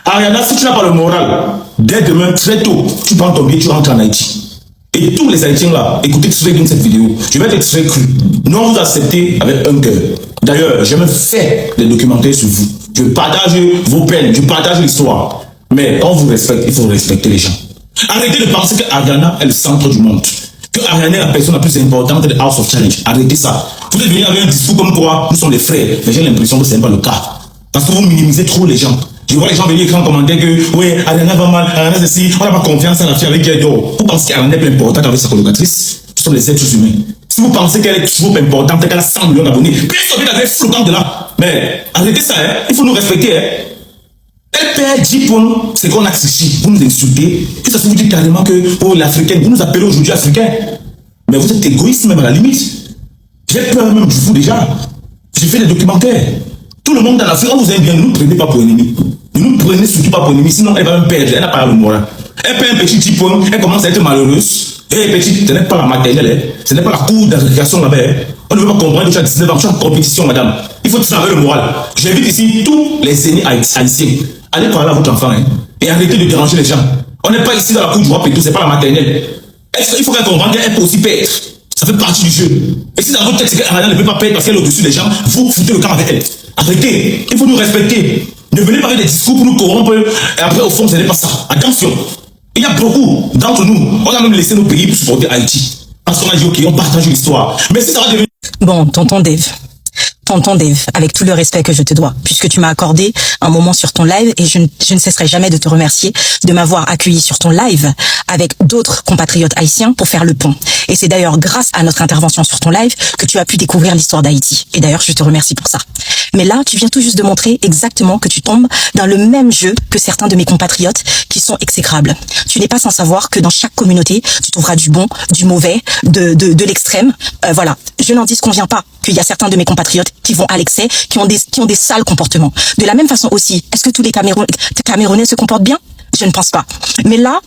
Ariana, si tu n'as pas le moral, dès demain, très tôt, tu prends ton billet, tu rentres en Haïti. Et tous les Haïtiens là, écoutez très bien cette vidéo. Je vais être très cru. Nous on vous acceptez avec un cœur. D'ailleurs, j'ai même fait des documentaires sur vous. Je partage vos peines, je partage l'histoire. Mais quand on vous respecte, il faut respecter les gens. Arrêtez de penser que Ariana est le centre du monde. Que Ariana est la personne la plus importante de House of Challenge. Arrêtez ça. Vous êtes venir avec un discours comme quoi nous sommes des frères. Mais j'ai l'impression que ce n'est pas le cas. Parce que vous minimisez trop les gens. Je vois les gens venir écrire en commentaire que oui, Ariana va mal, Ariana ceci, on n'a pas confiance en la fille avec qui elle dort. Vous pensez qu'Ariana est plus importante avec sa colocatrice? Ce sont les êtres humains. Si vous pensez qu'elle est trop importante, qu'elle a 100 millions d'abonnés, personne ne vient flottant de là. Mais arrêtez ça, hein. Il faut nous respecter. Hein. Elle perd 10 points, c'est qu'on a triché. Vous nous insultez. Et ça se vous dit carrément que oh, l'Africaine, vous nous appelez aujourd'hui Africain. Mais vous êtes égoïste même à la limite. J'ai peur même de vous déjà. J'ai fait des documentaires. Tout le monde dans l'Afrique, on vous aime bien, ne nous prenez pas pour ennemis. Ne nous prenez surtout pas pour ennemis, sinon elle va me perdre, elle n'a pas le moral. Elle perd un petit 10 points, elle commence à être malheureuse. Et petit, ce n'est pas la maternelle, ce n'est pas la cour d'agrégation là-bas. On ne veut pas comprendre que tu as 19 ans, tu as une compétition, madame. Il faut travailler le moral. J'invite ici tous les aînés haïtiens. Allez parler à votre enfant et arrêtez de déranger les gens. On n'est pas ici dans la cour du roi Pétou, c'est pas la maternelle. Il faut qu'elle comprenne qu'elle peut aussi perdre. Ça fait partie du jeu. Et si dans votre tête, c'est qu'Ariana ne peut pas perdre parce qu'elle est au-dessus des gens, vous foutez le camp avec elle. Arrêtez, il faut nous respecter. Ne venez pas avec des discours pour nous corrompre et après au fond ce n'est pas ça. Attention, il y a beaucoup d'entre nous, on a même laissé nos pays pour supporter Haïti. Parce qu'on a dit ok, on partage l'histoire. Mais si ça va devenir... Bon, tonton Dave, avec tout le respect que je te dois, puisque tu m'as accordé un moment sur ton live et je ne cesserai jamais de te remercier de m'avoir accueilli sur ton live avec d'autres compatriotes haïtiens pour faire le pont. Et c'est d'ailleurs grâce à notre intervention sur ton live que tu as pu découvrir l'histoire d'Haïti. Et d'ailleurs, je te remercie pour ça. Mais là, tu viens tout juste de montrer exactement que tu tombes dans le même jeu que certains de mes compatriotes qui sont exécrables. Tu n'es pas sans savoir que dans chaque communauté, tu trouveras du bon, du mauvais, de l'extrême. Voilà. Je n'en disconviens pas qu'il y a certains de mes compatriotes qui vont à l'excès, qui ont des sales comportements. De la même façon aussi, est-ce que tous les Camerounais se comportent bien? Je ne pense pas. Mais là,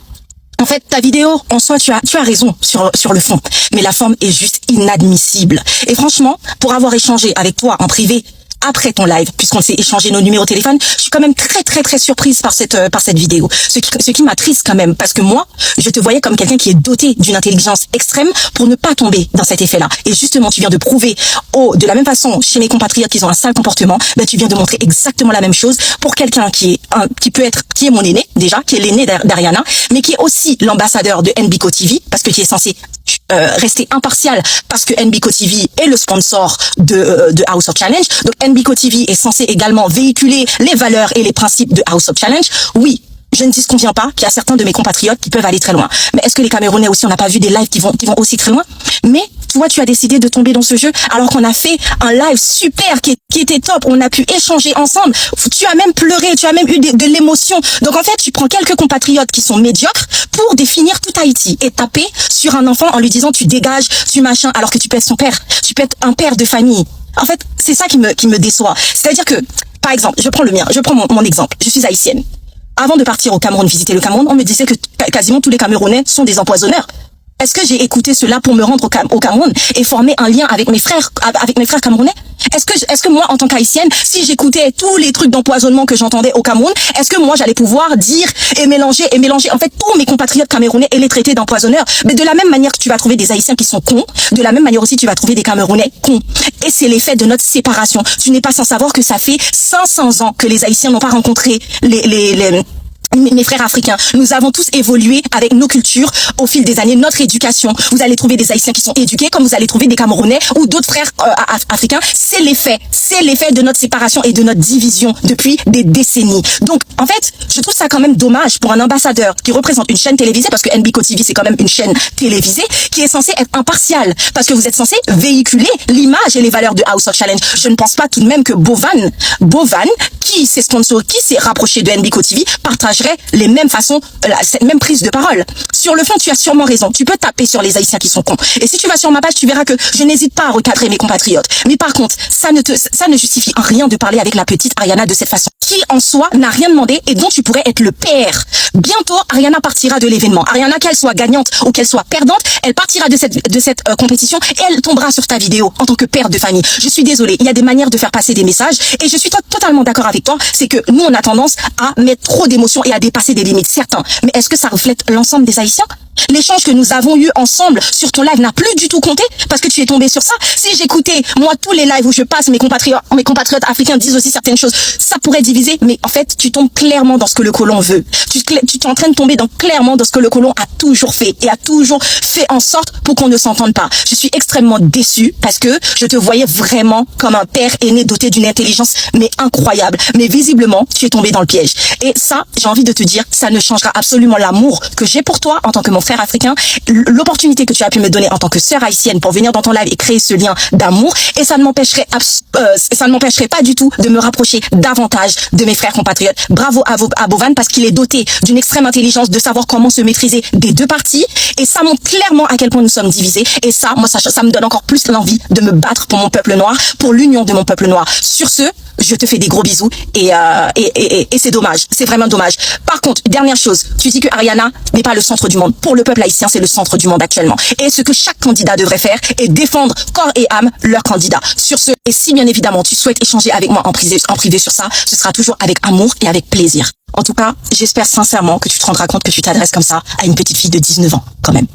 en fait, ta vidéo, en soi, tu as raison sur le fond. Mais la forme est juste inadmissible. Et franchement, pour avoir échangé avec toi en privé, après ton live, puisqu'on s'est échangé nos numéros de téléphone, je suis quand même très surprise par cette vidéo. Ce qui m'attriste quand même, parce que moi, je te voyais comme quelqu'un qui est doté d'une intelligence extrême pour ne pas tomber dans cet effet-là. Et justement, tu viens de prouver, de la même façon, chez mes compatriotes qui ont un sale comportement, ben, tu viens de montrer exactement la même chose pour quelqu'un qui est mon aîné, déjà, qui est l'aîné d'Ariana, mais qui est aussi l'ambassadeur de NBCO TV, parce que tu es censé rester impartial, parce que NBCO TV est le sponsor de House of Challenge. Donc NBCO TV est censé également véhiculer les valeurs et les principes de House of Challenge. Oui, je ne disconviens pas qu'il y a certains de mes compatriotes qui peuvent aller très loin. Mais est-ce que les Camerounais aussi, on n'a pas vu des lives qui vont aussi très loin? Mais toi, tu as décidé de tomber dans ce jeu alors qu'on a fait un live super qui était top. On a pu échanger ensemble. Tu as même pleuré, tu as même eu de l'émotion. Donc en fait, tu prends quelques compatriotes qui sont médiocres pour définir tout Haïti et taper sur un enfant en lui disant tu dégages, tu machin, alors que tu peux être son père. Tu peux être un père de famille. En fait, c'est ça qui me déçoit. C'est-à-dire que, par exemple, je prends le mien, je prends mon exemple. Je suis haïtienne. Avant de partir au Cameroun, visiter le Cameroun, on me disait que quasiment tous les Camerounais sont des empoisonneurs. Est-ce que j'ai écouté cela pour me rendre au Cameroun et former un lien avec mes frères camerounais? Est-ce que moi, en tant qu'haïtienne, si j'écoutais tous les trucs d'empoisonnement que j'entendais au Cameroun, est-ce que moi, j'allais pouvoir dire et mélanger, en fait, tous mes compatriotes camerounais et les traiter d'empoisonneurs? Mais de la même manière que tu vas trouver des haïtiens qui sont cons, de la même manière aussi, tu vas trouver des Camerounais cons. Et c'est l'effet de notre séparation. Tu n'es pas sans savoir que ça fait 500 ans que les haïtiens n'ont pas rencontré mes frères africains. Nous avons tous évolué avec nos cultures au fil des années, notre éducation. Vous allez trouver des Haïtiens qui sont éduqués, comme vous allez trouver des Camerounais ou d'autres frères africains. C'est l'effet de notre séparation et de notre division depuis des décennies. Donc, en fait, je trouve ça quand même dommage pour un ambassadeur qui représente une chaîne télévisée, parce que NBCO TV, c'est quand même une chaîne télévisée, qui est censée être impartiale, parce que vous êtes censé véhiculer l'image et les valeurs de House of Challenge. Je ne pense pas tout de même que Bovan, qui s'est rapproché de NBCO TV, partagerait les mêmes façons, cette même prise de parole. Sur le fond, tu as sûrement raison. Tu peux taper sur les Haïtiens qui sont cons. Et si tu vas sur ma page, tu verras que je n'hésite pas à recadrer mes compatriotes. Mais par contre, ça ne justifie en rien de parler avec la petite Ariana de cette façon, qui en soi n'a rien demandé et dont tu pourrais être le père. Bientôt, Ariana partira de l'événement. Ariana, qu'elle soit gagnante ou qu'elle soit perdante, elle partira de cette compétition et elle tombera sur ta vidéo en tant que père de famille. Je suis désolée, il y a des manières de faire passer des messages et je suis totalement d'accord avec toi, c'est que nous on a tendance à mettre trop d'émotions et à dépasser des limites, certains. Mais est-ce que ça reflète l'ensemble des Haïtiens? L'échange que nous avons eu ensemble sur ton live n'a plus du tout compté parce que tu es tombé sur ça. Si j'écoutais, moi, tous les lives où je passe, mes compatriotes africains disent aussi certaines choses, ça pourrait diviser, mais en fait, tu tombes clairement dans ce que le colon veut. Tu es en train de tomber clairement dans ce que le colon a toujours fait et a toujours fait en sorte pour qu'on ne s'entende pas. Je suis extrêmement déçue parce que je te voyais vraiment comme un père aîné doté d'une intelligence, mais incroyable. Mais visiblement, tu es tombé dans le piège. Et ça, j'ai envie de te dire, ça ne changera absolument l'amour que j'ai pour toi en tant que mon frère africain, l'opportunité que tu as pu me donner en tant que sœur haïtienne pour venir dans ton live et créer ce lien d'amour, et ça ne m'empêcherait pas du tout de me rapprocher davantage de mes frères compatriotes. Bravo à Bovan parce qu'il est doté d'une extrême intelligence de savoir comment se maîtriser des deux parties, et ça montre clairement à quel point nous sommes divisés, et ça, moi, ça me donne encore plus l'envie de me battre pour mon peuple noir, pour l'union de mon peuple noir. Sur ce, je te fais des gros bisous et c'est dommage, c'est vraiment dommage. Par contre, dernière chose, tu dis que Ariana n'est pas le centre du monde. Pour le peuple haïtien, c'est le centre du monde actuellement. Et ce que chaque candidat devrait faire est défendre corps et âme leur candidat. Sur ce, et si bien évidemment tu souhaites échanger avec moi en privé sur ça, ce sera toujours avec amour et avec plaisir. En tout cas, j'espère sincèrement que tu te rendras compte que tu t'adresses comme ça à une petite fille de 19 ans, quand même.